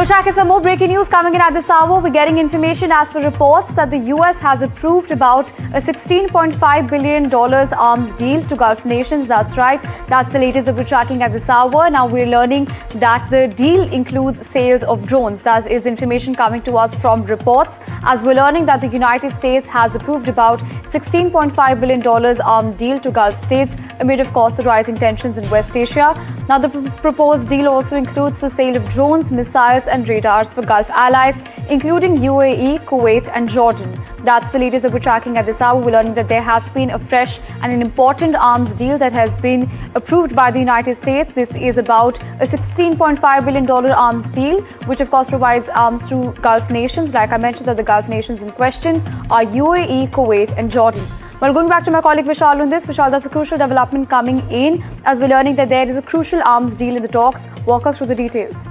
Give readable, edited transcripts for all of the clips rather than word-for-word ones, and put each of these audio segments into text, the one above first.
We'll check some more breaking news coming in at this hour. We're getting information as per reports that the US has approved about a $16.5 billion arms deal to Gulf nations. That's right. That's the latest that we're tracking at this hour. Now we're learning that the deal includes sales of drones. That is information coming to us from reports. As we're learning that the United States has approved about $16.5 billion arms deal to Gulf states amid, of course, the rising tensions in West Asia. Now the proposed deal also includes the sale of drones, missiles and radars for Gulf allies, including UAE, Kuwait and Jordan. That's the latest that we're tracking at this hour. We're learning that there has been a fresh and an important arms deal that has been approved by the United States. This is about a $16.5 billion arms deal, which of course provides arms to Gulf nations. Like I mentioned, that the Gulf nations in question are UAE, Kuwait and Jordan. Well, going back to my colleague Vishal on this. Vishal, that's a crucial development coming in as we're learning that there is a crucial arms deal in the talks. Walk us through the details.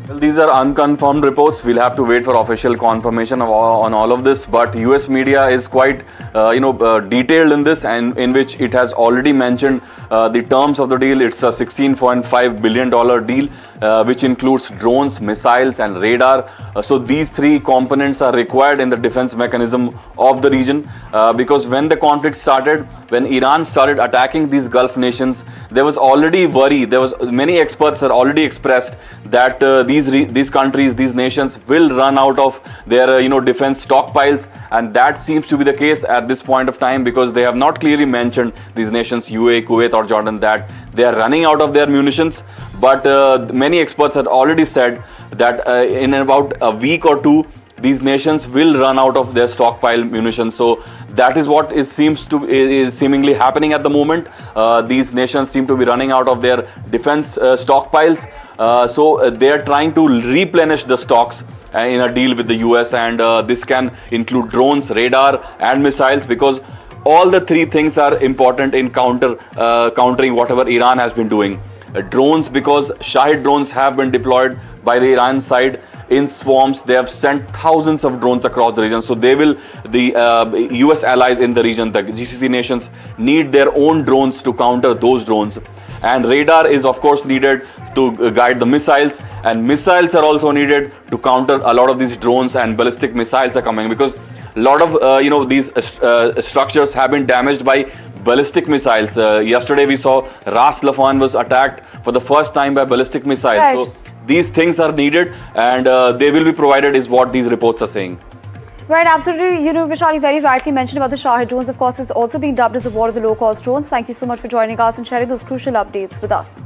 Well, these are unconfirmed reports. We'll have to wait for official confirmation on all of this. But US media is quite, detailed in this, and in which it has already mentioned the terms of the deal. It's a $16.5 billion deal, which includes drones, missiles, and radar. So these three components are required in the defense mechanism of the region. Because when the conflict started, when Iran started attacking these Gulf nations, there was already worry. Many experts had already expressed that these countries, these nations will run out of their defense stockpiles, and that seems to be the case at this point of time, because they have not clearly mentioned, these nations UAE, Kuwait or Jordan, that they are running out of their munitions. But many experts had already said that in about a week or two, these nations will run out of their stockpile munitions. So that is what is seemingly happening at the moment. These nations seem to be running out of their defense stockpiles. So they are trying to replenish the stocks in a deal with the US, and this can include drones, radar and missiles, because all the three things are important in countering whatever Iran has been doing. Drones, because Shahid drones have been deployed by the Iran side in swarms. They have sent thousands of drones across the region. So the US allies in the region, the GCC nations, need their own drones to counter those drones. And radar is of course needed to guide the missiles, and missiles are also needed to counter a lot of these drones, and ballistic missiles are coming, because a lot of these structures have been damaged by ballistic missiles. Yesterday we saw Ras Laffan was attacked for the first time by ballistic missiles. Right. So these things are needed, and they will be provided, is what these reports are saying. Right, absolutely. Vishal, you very rightly mentioned about the Shahid drones. Of course, it's also being dubbed as the war of the low-cost drones. Thank you so much for joining us and sharing those crucial updates with us.